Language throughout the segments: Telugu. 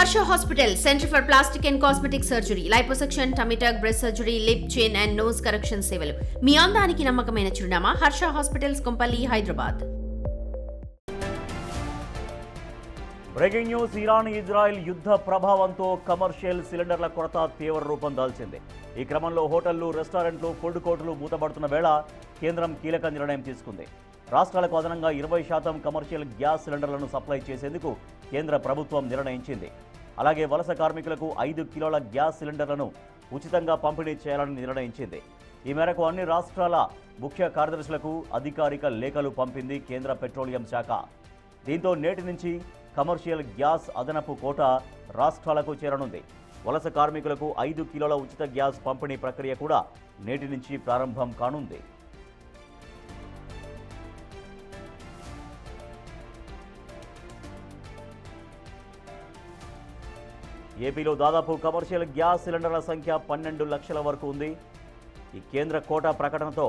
Harsha Hospital, Center for Plastic and Cosmetic Surgery, Liposuction, Tummy tuck, breast surgery, lip, chin and nose correction సేవలు. మీ అందానికి నమ్మకమైన చిరునామా Harsha hospitals Kompally Hyderabad. Breaking news. Iran Israel యుద్ధ ప్రభావంతో కమర్షియల్ సిలిండర్ల కొరత తీవ్ర రూపం దాల్చింది. ఈ క్రమంలో హోటళ్లు, రెస్టారెంట్లు, ఫుడ్ కోర్టులు మూతపడుతున్న వేళ కేంద్రం కీలక నిర్ణయం తీసుకుంది. రాష్ట్రాలకు అదనంగా 20% కమర్షియల్ గ్యాస్ సిలిండర్లను సప్లై చేసేందుకు కేంద్ర ప్రభుత్వం నిర్ణయించింది. అలాగే వలస కార్మికులకు 5 కిలోల గ్యాస్ సిలిండర్లను ఉచితంగా పంపిణీ చేయాలని నిర్ణయించింది. ఈ మేరకు అన్ని రాష్ట్రాల ముఖ్య కార్యదర్శులకు అధికారిక లేఖలు పంపింది కేంద్ర పెట్రోలియం శాఖ. దీంతో నేటి నుంచి కమర్షియల్ గ్యాస్ అదనపు కోటా రాష్ట్రాలకు చేరనుంది. వలస కార్మికులకు 5 కిలోల ఉచిత గ్యాస్ పంపిణీ ప్రక్రియ కూడా నేటి నుంచి ప్రారంభం కానుంది. ఏపీలో దాదాపు కమర్షియల్ గ్యాస్ సిలిండర్ల సంఖ్య 12 లక్షల వరకు ఉంది. ఈ కేంద్ర కోటా ప్రకటనతో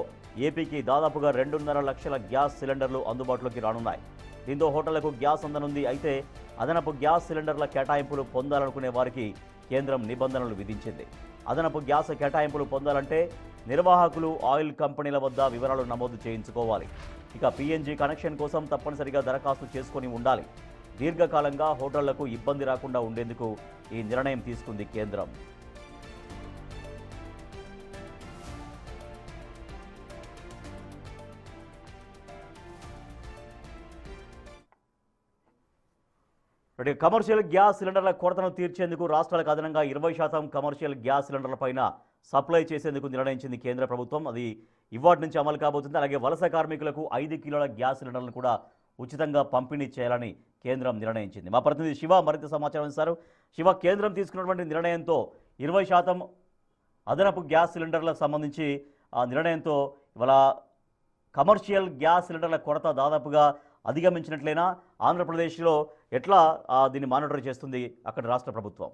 ఏపీకి దాదాపుగా 2.5 లక్షల గ్యాస్ సిలిండర్లు అందుబాటులోకి రానున్నాయి. దీంతో హోటళ్లకు గ్యాస్ అందనుంది. అయితే అదనపు గ్యాస్ సిలిండర్ల కేటాయింపులు పొందాలనుకునే వారికి కేంద్రం నిబంధనలు విధించింది. అదనపు గ్యాస్ కేటాయింపులు పొందాలంటే నిర్వాహకులు, ఆయిల్ కంపెనీల వద్ద వివరాలు నమోదు చేయించుకోవాలి. ఇక పీఎన్జీ కనెక్షన్ కోసం తప్పనిసరిగా దరఖాస్తు చేసుకొని ఉండాలి. దీర్ఘకాలంగా హోటళ్లకు ఇబ్బంది రాకుండా ఉండేందుకు ఈ నిర్ణయం తీసుకుంది కేంద్రం. కమర్షియల్ గ్యాస్ సిలిండర్ల కొరతను తీర్చేందుకు రాష్ట్రాలకు అదనంగా 20% కమర్షియల్ గ్యాస్ సిలిండర్లపైన సప్లై చేసేందుకు నిర్ణయించింది కేంద్ర ప్రభుత్వం. అది ఇవాటి నుంచి అమలు కాబోతుంది. అలాగే వలస కార్మికులకు 5 కిలోల గ్యాస్ సిలిండర్లను కూడా ఉచితంగా పంపిణీ చేయాలని కేంద్రం నిర్ణయించింది. మా ప్రతినిధి శివ మరింత సమాచారం ఇస్తారు. శివ, కేంద్రం తీసుకున్నటువంటి నిర్ణయంతో 20% అదనపు గ్యాస్ సిలిండర్లకు సంబంధించి ఆ నిర్ణయంతో ఇవాళ కమర్షియల్ గ్యాస్ సిలిండర్ల కొరత దాదాపుగా అధిగమించినట్లయినా ఆంధ్రప్రదేశ్లో ఎట్లా దీన్ని మానిటర్ చేస్తుంది అక్కడ రాష్ట్ర ప్రభుత్వం?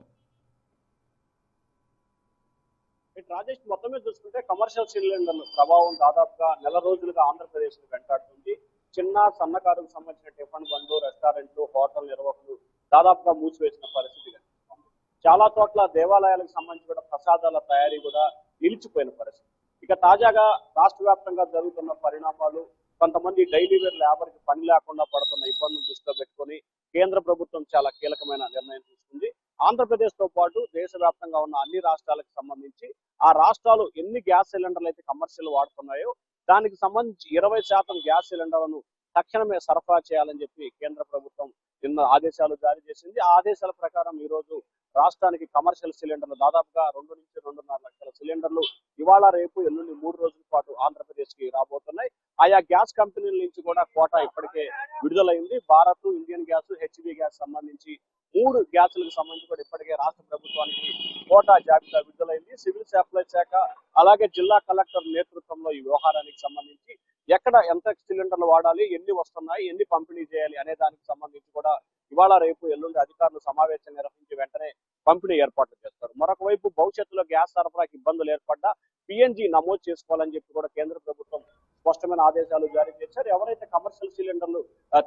రాజేష్, మొత్తం మీద చూసుకుంటే కమర్షియల్ సిలిండర్ల ప్రభావం దాదాపుగా నెల రోజులుగా ఆంధ్రప్రదేశ్ వెంటాడుతుంది. చిన్న సన్నకారుకు సంబంధించిన టిఫిన్ బండ్లు, రెస్టారెంట్లు, హోటల్ నిర్వాహకులు దాదాపుగా మూసివేసిన పరిస్థితి కనిపిస్తుంది. చాలా చోట్ల దేవాలయాలకు సంబంధించి కూడా ప్రసాదాల తయారీ కూడా నిలిచిపోయిన పరిస్థితి. ఇక తాజాగా రాష్ట్ర వ్యాప్తంగా జరుగుతున్న పరిణామాలు, కొంతమంది డైలీ వేర్ లేబర్కి పని లేకుండా పడుతున్న ఇబ్బందులు దృష్టిలో పెట్టుకొని కేంద్ర ప్రభుత్వం చాలా కీలకమైన నిర్ణయం తీసుకుంది. ఆంధ్రప్రదేశ్ తో పాటు దేశవ్యాప్తంగా ఉన్న అన్ని రాష్ట్రాలకు సంబంధించి ఆ రాష్ట్రాలు ఎన్ని గ్యాస్ సిలిండర్లు అయితే కమర్షియల్ వాడుతున్నాయో దానికి సంబంధించి 20% గ్యాస్ సిలిండర్లను తక్షణమే సరఫరా చేయాలని చెప్పి కేంద్ర ప్రభుత్వం నిన్న ఆదేశాలు జారీ చేసింది. ఆ ఆదేశాల ప్రకారం ఈ రోజు రాష్ట్రానికి కమర్షియల్ సిలిండర్లు దాదాపుగా 2 నుంచి 2.5 లక్షల సిలిండర్లు ఇవాళ, రేపు, ఎల్లుండి 3 రోజుల పాటు ఆంధ్రప్రదేశ్ కి రాబోతున్నాయి. ఆయా గ్యాస్ కంపెనీల నుంచి కూడా కోటా ఇప్పటికే విడుదలైంది. Bharat, Indian gas, HB gas సంబంధించి 3 గ్యాసులకు సంబంధించి కూడా ఇప్పటికే రాష్ట్ర ప్రభుత్వానికి కోటా జాబితా విడుదలైంది. సివిల్ సప్లై శాఖ అలాగే జిల్లా కలెక్టర్ నేతృత్వంలో ఈ వ్యవహారానికి సంబంధించి ఎక్కడ ఎంత సిలిండర్లు వాడాలి, ఎన్ని వస్తున్నాయి, ఎన్ని పంపిణీ చేయాలి అనే దానికి సంబంధించి కూడా ఇవాళ, రేపు, ఎల్లుండి అధికారులు సమావేశం నిర్వహించి వెంటనే పంపిణీ ఏర్పాట్లు చేస్తారు. మరొక వైపు భవిష్యత్తులో గ్యాస్ సరఫరాకి ఇబ్బందులు ఏర్పడ్డా పిఎన్జీ నమోదు చేసుకోవాలని చెప్పి కూడా కేంద్ర ప్రభుత్వం స్పష్టమైన ఆదేశాలు జారీ చేశారు. ఎవరైతే కమర్షియల్ సిలిండర్లు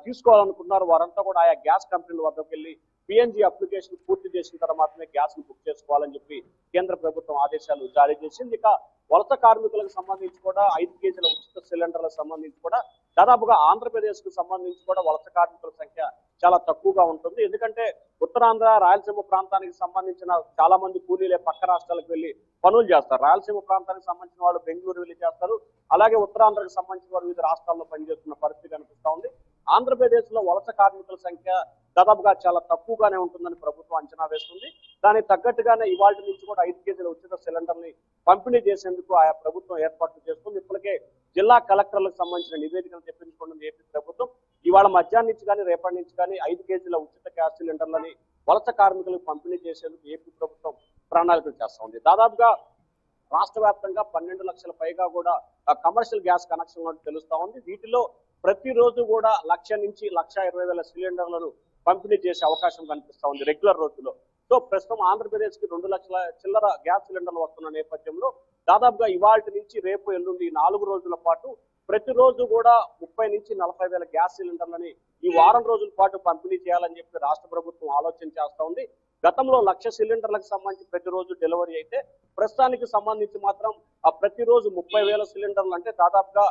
తీసుకోవాలనుకున్నారో వారంతా కూడా ఆయా గ్యాస్ కంపెనీల వద్దకు వెళ్ళి పిఎన్జీ అప్లికేషన్ పూర్తి చేసిన తర్వాత మాత్రమే గ్యాస్ ను బుక్ చేసుకోవాలని చెప్పి కేంద్ర ప్రభుత్వం ఆదేశాలు జారీ చేసింది. ఇక వలస కార్మికులకు సంబంధించి కూడా 5 కేజీల ఉచిత సిలిండర్లకు సంబంధించి కూడా దాదాపుగా ఆంధ్రప్రదేశ్ కు సంబంధించి కూడా వలస కార్మికుల సంఖ్య చాలా తక్కువగా ఉంటుంది. ఎందుకంటే ఉత్తరాంధ్ర, రాయలసీమ ప్రాంతానికి సంబంధించిన చాలా మంది కూలీలే పక్క రాష్ట్రాలకు వెళ్ళి పనులు చేస్తారు. రాయలసీమ ప్రాంతానికి సంబంధించిన వాళ్ళు బెంగళూరు వెళ్ళి చేస్తారు. అలాగే ఉత్తరాంధ్రకు సంబంధించిన వారు వివిధ రాష్ట్రాల్లో పనిచేస్తున్న పరిస్థితి కనిపిస్తా ఉంది. ఆంధ్రప్రదేశ్ లో వలస కార్మికుల సంఖ్య దాదాపుగా చాలా తక్కువగానే ఉంటుందని ప్రభుత్వం అంచనా వేస్తుంది. దానికి తగ్గట్టుగానే ఇవాళ నుంచి కూడా 5 కేజీల ఉచిత సిలిండర్ని పంపిణీ చేసేందుకు ఆయా ప్రభుత్వం ఏర్పాట్లు చేస్తుంది. ఇప్పటికే జిల్లా కలెక్టర్లకు సంబంధించిన నివేదికలు తెప్పించుకుంటుంది ఏపీ ప్రభుత్వం. ఇవాళ మధ్యాహ్నం నుంచి కానీ రేపటి నుంచి కానీ 5 కేజీల ఉచిత గ్యాస్ సిలిండర్లని వలస కార్మికులకు పంపిణీ చేసేందుకు ఏపీ ప్రభుత్వం ప్రణాళికలు చేస్తా ఉంది. దాదాపుగా రాష్ట్ర వ్యాప్తంగా 12 లక్షల పైగా కూడా కమర్షియల్ గ్యాస్ కనెక్షన్ ఉన్నట్టు తెలుస్తా ఉంది. వీటిలో ప్రతిరోజు కూడా 1,00,000 నుంచి 1,20,000 సిలిండర్లను పంపిణీ చేసే అవకాశం కనిపిస్తా ఉంది రెగ్యులర్ రోజుల్లో. సో ప్రస్తుతం ఆంధ్రప్రదేశ్ కి 2 లక్షల చిల్లర గ్యాస్ సిలిండర్లు వస్తున్న నేపథ్యంలో దాదాపుగా ఇవాల్టి నుంచి రేపు, ఎల్లుండి 4 రోజుల పాటు ప్రతిరోజు కూడా 30 నుంచి 40 వేల గ్యాస్ సిలిండర్లని ఈ వారం రోజుల పాటు పంపిణీ చేయాలని చెప్పి రాష్ట్ర ప్రభుత్వం ఆలోచన చేస్తా ఉంది. గతంలో 1,00,000 సిలిండర్లకు సంబంధించి ప్రతిరోజు డెలివరీ అయితే ప్రస్తుతానికి సంబంధించి మాత్రం ప్రతిరోజు 30,000 సిలిండర్లు అంటే దాదాపుగా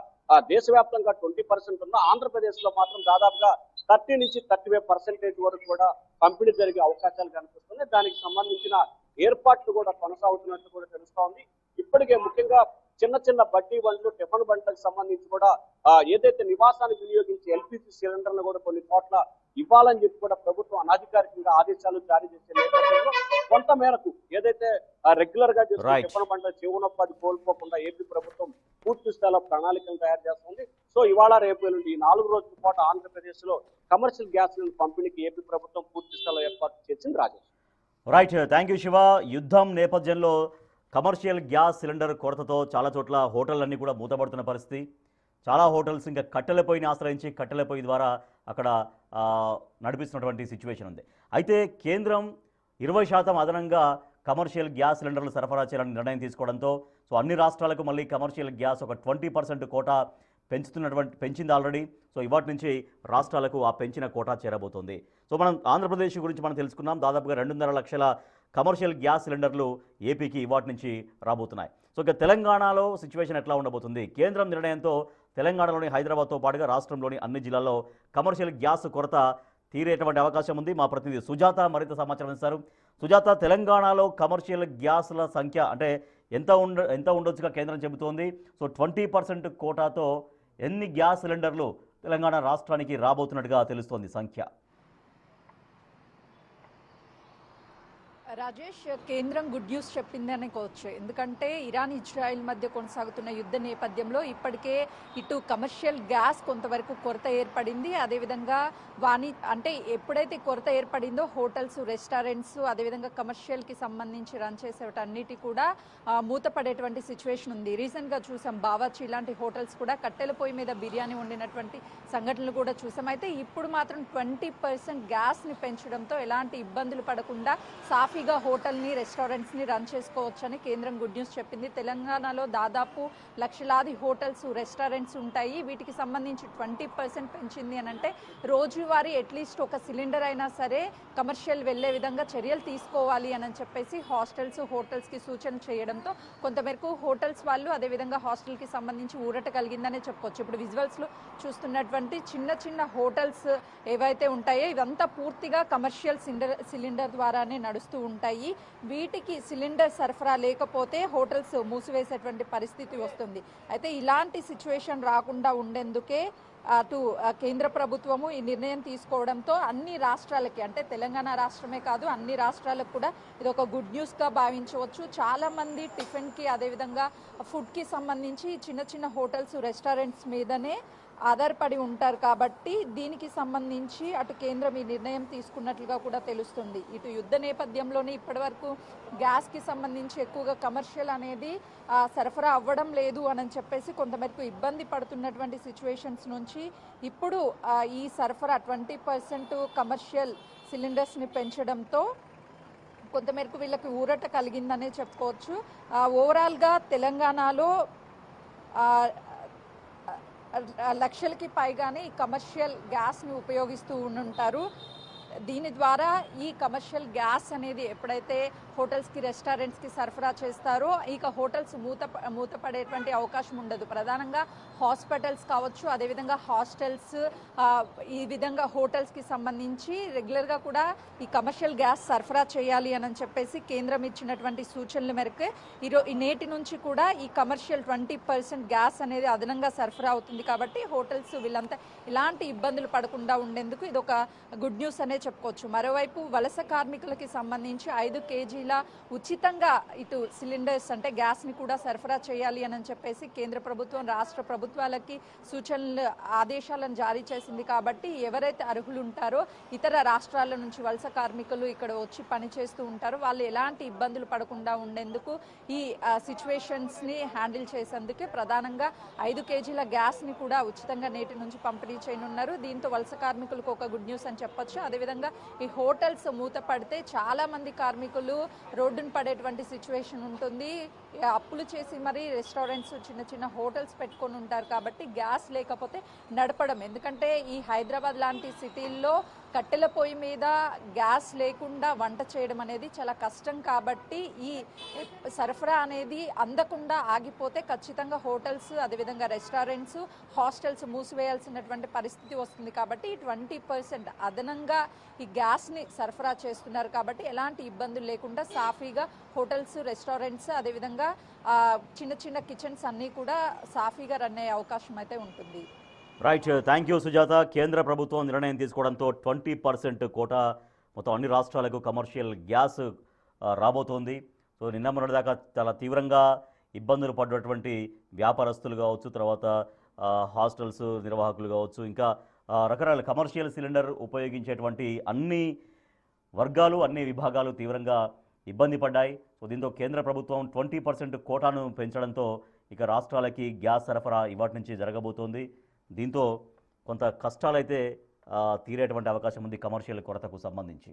దేశవ్యాప్తంగా 20% ఉన్న ఆంధ్రప్రదేశ్ లో మాత్రం దాదాపుగా 30 నుంచి 35% వరకు కూడా పంపిణీ జరిగే అవకాశాలు కనిపిస్తున్నాయి. దానికి సంబంధించిన ఏర్పాట్లు కూడా కొనసాగుతున్నట్టు కూడా తెలుస్తా ఉంది. ఇప్పటికే ముఖ్యంగా చిన్న చిన్న బడ్డీ బండ్లు, టిఫిన్ బండ్లకు సంబంధించి కూడా ఏదైతే నివాసానికి వినియోగించే ఎల్పిజి సిలిండర్లు కూడా కొన్ని చోట్ల ఇవ్వాలని చెప్పి కూడా ప్రభుత్వం అనధికారికంగా ఆదేశాలు జారీ చేసే నేపథ్యంలో కొంత మేరకు ఏదైతే రెగ్యులర్ గా చేస్తున్న టిఫిన్ బండ్ల జీవనోపాధి కోల్పోకుండా ఏపీ ప్రభుత్వం పూర్తి స్థాయిలో ప్రణాళికలు తయారు చేస్తుంది. సో ఇవాళ రేపు ఈ 4 రోజుల పాటు ఆంధ్రప్రదేశ్ లో కమర్షియల్ గ్యాస్ పంపిణీకి ఏపీ ప్రభుత్వం పూర్తి స్థాయిలో ఏర్పాటు చేసింది. Rajesh. Right, thank you Shiva. యుద్ధం నేపథ్యంలో కమర్షియల్ గ్యాస్ సిలిండర్ కొరతతో చాలా చోట్ల హోటళ్ళన్నీ కూడా మూతపడుతున్న పరిస్థితి. చాలా హోటల్స్ ఇంకా కట్టెల పొయ్యిని ఆశ్రయించి కట్టెల పొయ్యి ద్వారా అక్కడ నడిపిస్తున్నటువంటి సిచ్యువేషన్ ఉంది. అయితే కేంద్రం 20% అదనంగా కమర్షియల్ గ్యాస్ సిలిండర్లు సరఫరా చేయాలని నిర్ణయం తీసుకోవడంతో సో అన్ని రాష్ట్రాలకు మళ్ళీ కమర్షియల్ గ్యాస్ ఒక 20% కోటా పెంచింది ఆల్రెడీ. సో ఇవాటి నుంచి రాష్ట్రాలకు ఆ పెంచిన కోటా చేరబోతోంది. సో మనం ఆంధ్రప్రదేశ్ గురించి మనం తెలుసుకున్నాం. దాదాపుగా 2.5 లక్షల కమర్షియల్ గ్యాస్ సిలిండర్లు ఏపీకి ఇవాటి నుంచి రాబోతున్నాయి. సో ఇక తెలంగాణలో సిచ్యువేషన్ ఎట్లా ఉండబోతుంది? కేంద్రం నిర్ణయంతో తెలంగాణలోని హైదరాబాద్తో పాటుగా రాష్ట్రంలోని అన్ని జిల్లాల్లో కమర్షియల్ గ్యాస్ కొరత తీరేటువంటి అవకాశం ఉంది. మా ప్రతినిధి సుజాత మరింత సమాచారం ఇస్తారు. సుజాత, తెలంగాణలో కమర్షియల్ గ్యాస్ల సంఖ్య అంటే ఎంత ఉండొచ్చుగా కేంద్రం చెబుతోంది. సో 20% కోటాతో ఎన్ని గ్యాస్ సిలిండర్లు తెలంగాణ రాష్ట్రానికి రాబోతున్నట్టుగా తెలుస్తోంది సంఖ్య? రాజేష్, కేంద్రం గుడ్ న్యూస్ చెప్పింది అనుకోవచ్చు. ఎందుకంటే ఇరాన్ ఇజ్రాయెల్ మధ్య కొనసాగుతున్న యుద్ధ నేపథ్యంలో ఇప్పటికే ఇటు కమర్షియల్ గ్యాస్ కొంతవరకు కొరత ఏర్పడింది. అదేవిధంగా అంటే ఎప్పుడైతే కొరత ఏర్పడిందో హోటల్స్, రెస్టారెంట్స్, అదేవిధంగా కమర్షియల్కి సంబంధించి రన్ చేసేటన్నిటి కూడా మూతపడేటువంటి సిచ్యువేషన్ ఉంది. రీసెంట్గా చూసాం బావాచి ఇలాంటి హోటల్స్ కూడా కట్టెల పొయ్యి మీద బిర్యానీ వండినటువంటి సంఘటనలు కూడా చూసాం. అయితే ఇప్పుడు మాత్రం 20% గ్యాస్ని పెంచడంతో ఎలాంటి ఇబ్బందులు పడకుండా సాఫీగా హోటల్ని, రెస్టారెంట్స్ని రన్ చేసుకోవచ్చని కేంద్రం గుడ్ న్యూస్ చెప్పింది. తెలంగాణలో దాదాపు లక్షలాది హోటల్స్, రెస్టారెంట్స్ ఉంటాయి. వీటికి సంబంధించి 20% పెంచింది అని అంటే రోజువారీ అట్లీస్ట్ ఒక సిలిండర్ అయినా సరే కమర్షియల్ వెళ్లే విధంగా చర్యలు తీసుకోవాలి అని చెప్పేసి హోటల్స్కి సూచన చేయడంతో కొంతమేరకు హోటల్స్ వాళ్ళు అదేవిధంగా హాస్టల్కి సంబంధించి ఊరట కలిగిందనే చెప్పుకోవచ్చు. ఇప్పుడు విజువల్స్లో చూస్తున్నటువంటి చిన్న చిన్న హోటల్స్ ఏవైతే ఉంటాయో ఇవంతా పూర్తిగా కమర్షియల్ సిలిండర్ ద్వారానే నడుస్తూ ఉంటాయి. వీటికి సిలిండర్ సరఫరా లేకపోతే హోటల్స్ మూసివేసేటువంటి పరిస్థితి వస్తుంది. అయితే ఇలాంటి సిచ్యువేషన్ రాకుండా ఉండేందుకే అటు కేంద్ర ప్రభుత్వము ఈ నిర్ణయం తీసుకోవడంతో అన్ని రాష్ట్రాలకి, అంటే తెలంగాణ రాష్ట్రమే కాదు అన్ని రాష్ట్రాలకు కూడా ఇది ఒక గుడ్ న్యూస్గా భావించవచ్చు. చాలామంది టిఫిన్కి అదేవిధంగా ఫుడ్కి సంబంధించి చిన్న చిన్న హోటల్స్, రెస్టారెంట్స్ మీదనే ఆధారపడి ఉంటారు కాబట్టి దీనికి సంబంధించి అటు కేంద్రం ఈ నిర్ణయం తీసుకున్నట్లుగా కూడా తెలుస్తుంది. ఇటు యుద్ధ నేపథ్యంలోనే ఇప్పటివరకు గ్యాస్కి సంబంధించి ఎక్కువగా కమర్షియల్ అనేది సరఫరా అవ్వడం లేదు అని చెప్పేసి కొంతమేరకు ఇబ్బంది పడుతున్నటువంటి సిచ్యువేషన్స్ నుంచి ఇప్పుడు ఈ సరఫరా 20% కమర్షియల్ సిలిండర్స్ని పెంచడంతో కొంతమేరకు వీళ్ళకి ఊరట కలిగిందనే చెప్పుకోవచ్చు. ఓవరాల్గా తెలంగాణలో లక్షలకి పైగానే ఈ కమర్షియల్ గ్యాస్ని ఉపయోగిస్తూ ఉంటారు. దీని ద్వారా ఈ కమర్షియల్ గ్యాస్ అనేది ఎప్పుడైతే హోటల్స్కి, రెస్టారెంట్స్కి సరఫరా చేస్తారో ఇక హోటల్స్ మూతపడేటువంటి అవకాశం ఉండదు. ప్రధానంగా హాస్పిటల్స్ కావచ్చు, అదేవిధంగా హాస్టల్స్, ఈ విధంగా హోటల్స్కి సంబంధించి రెగ్యులర్గా కూడా ఈ కమర్షియల్ గ్యాస్ సరఫరా చేయాలి అని చెప్పేసి కేంద్రం ఇచ్చినటువంటి సూచనల మేరకు ఈ నేటి నుంచి కూడా ఈ కమర్షియల్ 20% గ్యాస్ అనేది అదనంగా సరఫరా అవుతుంది. కాబట్టి హోటల్స్ వీళ్ళంతా ఇలాంటి ఇబ్బందులు పడకుండా ఉండేందుకు ఇది ఒక గుడ్ న్యూస్ అనే చెప్పుకోవచ్చు. మరోవైపు వలస కార్మికులకి సంబంధించి 5 కేజీల ఉచితంగా ఇటు సిలిండర్స్ అంటే గ్యాస్ని కూడా సరఫరా చేయాలి అని చెప్పేసి కేంద్ర ప్రభుత్వం రాష్ట్ర ప్రభుత్వాలకి సూచనలు, ఆదేశాలను జారీ చేసింది. కాబట్టి ఎవరైతే అర్హులు ఉంటారో ఇతర రాష్ట్రాల నుంచి వలస కార్మికులు ఇక్కడ వచ్చి పనిచేస్తూ ఉంటారో వాళ్ళు ఎలాంటి ఇబ్బందులు పడకుండా ఉండేందుకు ఈ సిచ్యువేషన్స్ని హ్యాండిల్ చేసేందుకే ప్రధానంగా 5 కేజీల గ్యాస్ని కూడా ఉచితంగా నేటి నుంచి పంపిణీ చేయనున్నారు. దీంతో వలస కార్మికులకు ఒక గుడ్ న్యూస్ అని చెప్పొచ్చు. అదేవిధంగా ఈ హోటల్స్ మూతపడితే చాలా మంది కార్మికులు రోడ్డును పడేటువంటి సిచ్యువేషన్ ఉంటుంది. అప్పులు చేసి మరి రెస్టారెంట్స్, చిన్న చిన్న హోటల్స్ పెట్టుకొని ఉంటారు. కాబట్టి గ్యాస్ లేకపోతే నడపడం, ఎందుకంటే ఈ హైదరాబాద్ లాంటి సిటీల్లో కట్టెల పొయ్యి మీద గ్యాస్ లేకుండా వంట చేయడం అనేది చాలా కష్టం. కాబట్టి ఈ సరఫరా అనేది అందకుండా ఆగిపోతే ఖచ్చితంగా హోటల్స్, అదేవిధంగా రెస్టారెంట్స్, హాస్టల్స్ మూసివేయాల్సినటువంటి పరిస్థితి వస్తుంది. కాబట్టి 20% అదనంగా ఈ గ్యాస్ని సరఫరా చేస్తున్నారు. కాబట్టి ఎలాంటి ఇబ్బందులు లేకుండా సాఫీగా హోటల్స్, రెస్టారెంట్స్, అదేవిధంగా చిన్న చిన్న కిచెన్స్ అన్నీ కూడా సాఫీగా రన్ అయ్యే అవకాశం అయితే ఉంటుంది. Right, thank you Sujatha. కేంద్ర ప్రభుత్వం నిర్ణయం తీసుకోవడంతో 20% కోటా మొత్తం అన్ని రాష్ట్రాలకు కమర్షియల్ గ్యాస్ రాబోతోంది. సో నిన్న మొన్నటిదాకా చాలా తీవ్రంగా ఇబ్బందులు పడినటువంటి వ్యాపారస్తులు కావచ్చు, తర్వాత హాస్టల్స్ నిర్వాహకులు కావచ్చు, ఇంకా రకరకాల కమర్షియల్ సిలిండర్ ఉపయోగించేటువంటి అన్ని వర్గాలు, అన్ని విభాగాలు తీవ్రంగా ఇబ్బంది పడ్డాయి. సో దీంతో కేంద్ర ప్రభుత్వం 20% కోటాను పెంచడంతో ఇక రాష్ట్రాలకి గ్యాస్ సరఫరా ఇవాటి నుంచి జరగబోతోంది. దీంతో కొంత కష్టాలైతే తీరేటువంటి అవకాశం ఉంది కమర్షియల్ కొరతకు సంబంధించి.